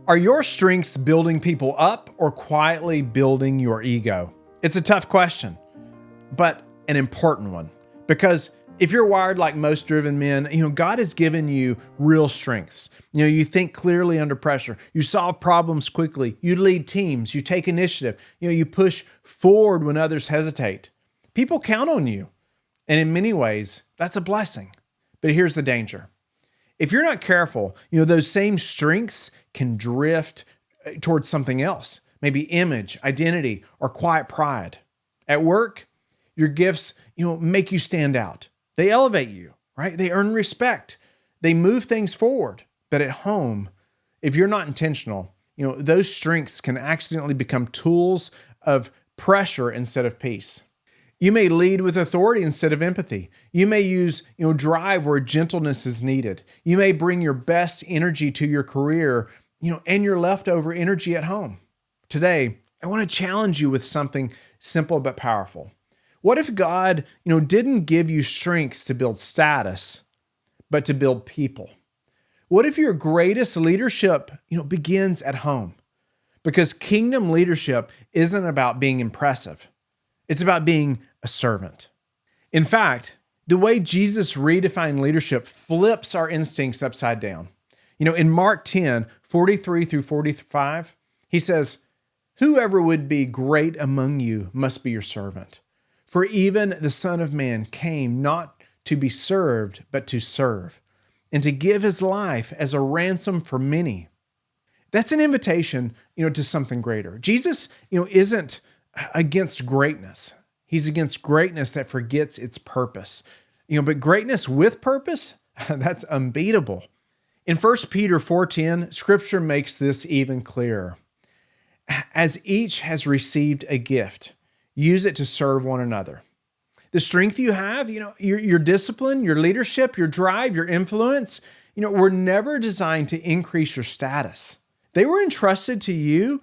Are your strengths building people up or quietly building your ego? It's a tough question, but an important one. Because if you're wired like most driven men, God has given you real strengths. You think clearly under pressure. You solve problems quickly. You lead teams. You take initiative. You push forward when others hesitate. People count on you. And in many ways, that's a blessing. But here's the danger. If you're not careful, those same strengths can drift towards something else, maybe image, identity, or quiet pride. At work, your gifts, make you stand out. They elevate you, right? They earn respect. They move things forward. But at home, if you're not intentional, those strengths can accidentally become tools of pressure instead of peace. You may lead with authority instead of empathy. You may use, drive where gentleness is needed. You may bring your best energy to your career, and your leftover energy at home. Today, I want to challenge you with something simple but powerful. What if God, didn't give you strengths to build status, but to build people? What if your greatest leadership, begins at home? Because kingdom leadership isn't about being impressive. It's about being a servant. In fact, the way Jesus redefined leadership flips our instincts upside down. In Mark 10, 43 through 45, he says, "Whoever would be great among you must be your servant. For even the Son of Man came not to be served, but to serve, and to give his life as a ransom for many." That's an invitation, to something greater. Jesus, isn't against greatness. He's against greatness that forgets its purpose. But greatness with purpose, that's unbeatable. In 1 Peter 4:10, Scripture makes this even clearer. As each has received a gift, use it to serve one another. The strength you have, your discipline, your leadership, your drive, your influence, were never designed to increase your status. They were entrusted to you,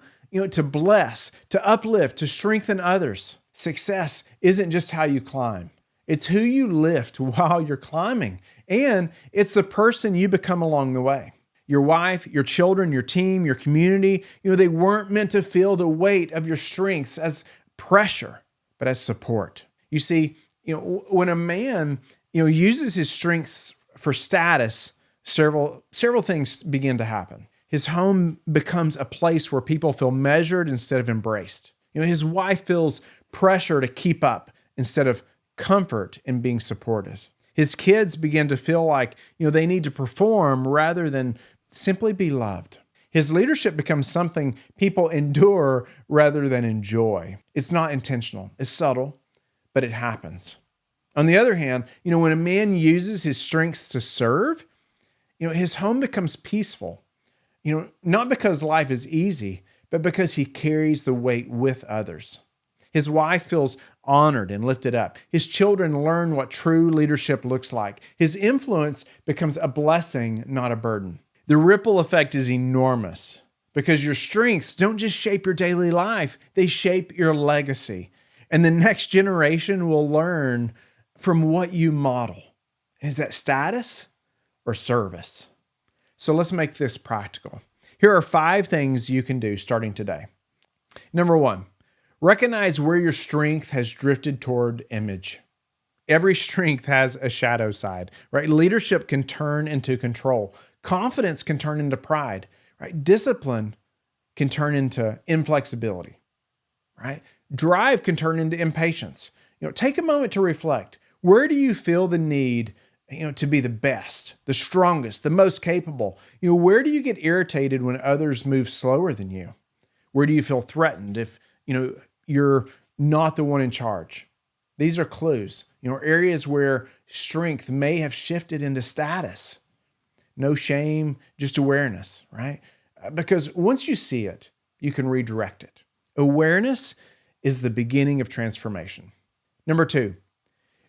to bless, to uplift, to strengthen others. Success isn't just how you climb. It's who you lift while you're climbing. And it's the person you become along the way. Your wife, your children, your team, your community, they weren't meant to feel the weight of your strengths as pressure, but as support. You see, when a man, uses his strengths for status, several things begin to happen. His home becomes a place where people feel measured instead of embraced. His wife feels pressure to keep up instead of comfort in being supported. His kids begin to feel like, they need to perform rather than simply be loved. His leadership becomes something people endure rather than enjoy. It's not intentional. It's subtle, but it happens. On the other hand, when a man uses his strengths to serve, his home becomes peaceful. Not because life is easy, but because he carries the weight with others. His wife feels honored and lifted up. His children learn what true leadership looks like. His influence becomes a blessing, not a burden. The ripple effect is enormous because your strengths don't just shape your daily life, they shape your legacy. And the next generation will learn from what you model. Is that status or service? So let's make this practical. Here are 5 things you can do starting today. Number 1, recognize where your strength has drifted toward image. Every strength has a shadow side, right? Leadership can turn into control. Confidence can turn into pride, right? Discipline can turn into inflexibility, right? Drive can turn into impatience. Take a moment to reflect. Where do you feel the need to be the best, the strongest, the most capable? Where do you get irritated when others move slower than you? Where do you feel threatened if, you're not the one in charge? These are clues, areas where strength may have shifted into status. No shame, just awareness, right? Because once you see it, you can redirect it. Awareness is the beginning of transformation. Number 2,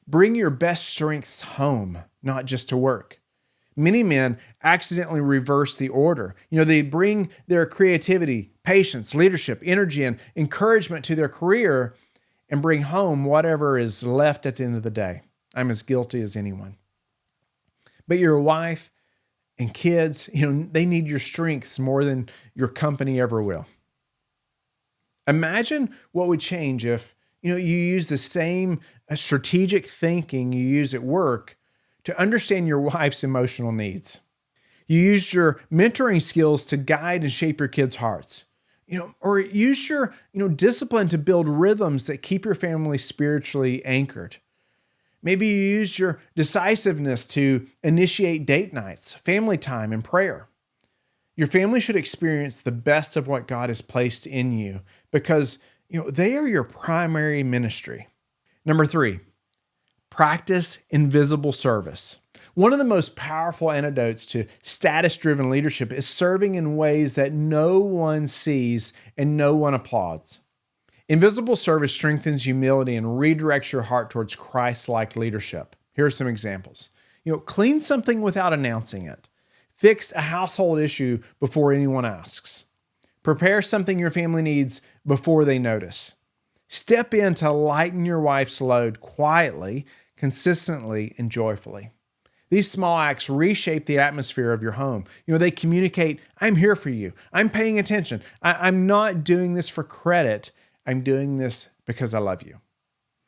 bring your best strengths home, not just to work. Many men accidentally reverse the order. They bring their creativity, patience, leadership, energy, and encouragement to their career and bring home whatever is left at the end of the day. I'm as guilty as anyone. But your wife And kids, they need your strengths more than your company ever will. Imagine what would change if, you use the same strategic thinking you use at work to understand your wife's emotional needs. You used your mentoring skills to guide and shape your kids' hearts. Or use your, discipline to build rhythms that keep your family spiritually anchored. Maybe you use your decisiveness to initiate date nights, family time, and prayer. Your family should experience the best of what God has placed in you because, they are your primary ministry. Number 3, practice invisible service. One of the most powerful antidotes to status-driven leadership is serving in ways that no one sees and no one applauds. Invisible service strengthens humility and redirects your heart towards Christ-like leadership. Here are some examples. Clean something without announcing it. Fix a household issue before anyone asks. Prepare something your family needs before they notice. Step in to lighten your wife's load quietly, consistently, and joyfully. These small acts reshape the atmosphere of your home. They communicate, I'm here for you. I'm paying attention. I'm not doing this for credit. I'm doing this because I love you.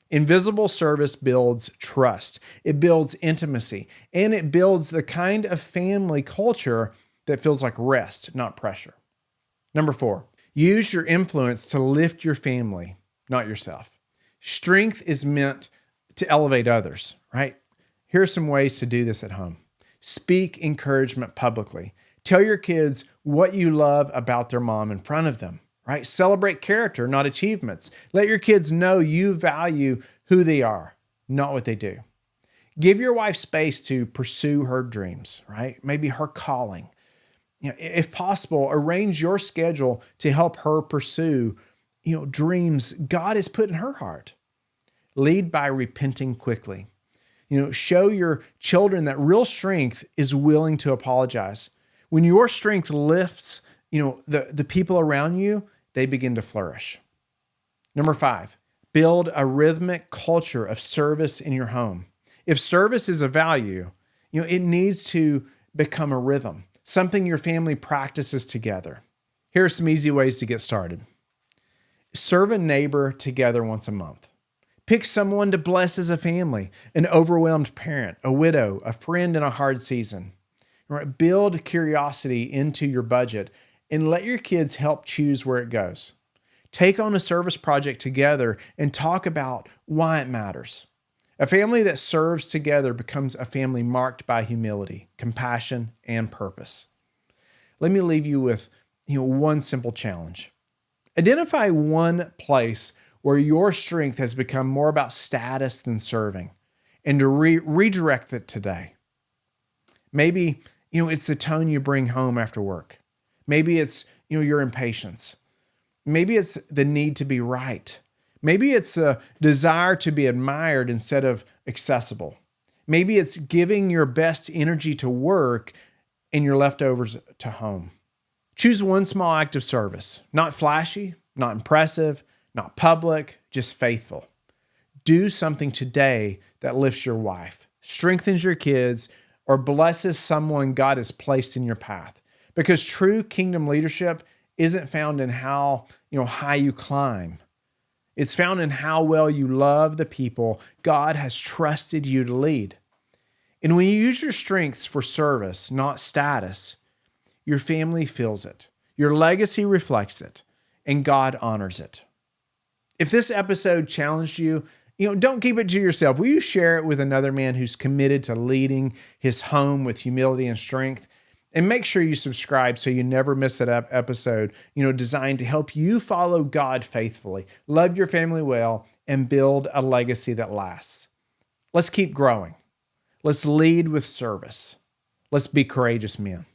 Invisible service builds trust. It builds intimacy, and it builds the kind of family culture that feels like rest, not pressure. Number 4, use your influence to lift your family, not yourself. Strength is meant to elevate others, right? Here are some ways to do this at home. Speak encouragement publicly. Tell your kids what you love about their mom in front of them, right? Celebrate character, not achievements. Let your kids know you value who they are, not what they do. Give your wife space to pursue her dreams, right? Maybe her calling. If possible, arrange your schedule to help her pursue, dreams God has put in her heart. Lead by repenting quickly. Show your children that real strength is willing to apologize. When your strength lifts, the people around you, they begin to flourish. Number 5, build a rhythmic culture of service in your home. If service is a value, it needs to become a rhythm, something your family practices together. Here are some easy ways to get started. Serve a neighbor together once a month. Pick someone to bless as a family, an overwhelmed parent, a widow, a friend in a hard season. Build curiosity into your budget and let your kids help choose where it goes. Take on a service project together and talk about why it matters. A family that serves together becomes a family marked by humility, compassion, and purpose. Let me leave you with one simple challenge. Identify one place where your strength has become more about status than serving, and to redirect it today. Maybe, it's the tone you bring home after work. Maybe it's, your impatience. Maybe it's the need to be right. Maybe it's the desire to be admired instead of accessible. Maybe it's giving your best energy to work and your leftovers to home. Choose one small act of service, not flashy, not impressive, not public, just faithful. Do something today that lifts your wife, strengthens your kids, or blesses someone God has placed in your path. Because true kingdom leadership isn't found in how, high you climb. It's found in how well you love the people God has trusted you to lead. And when you use your strengths for service, not status, your family feels it. Your legacy reflects it, and God honors it. If this episode challenged you, don't keep it to yourself. Will you share it with another man who's committed to leading his home with humility and strength? And make sure you subscribe so you never miss an episode, designed to help you follow God faithfully, love your family well, and build a legacy that lasts. Let's keep growing. Let's lead with service. Let's be courageous men.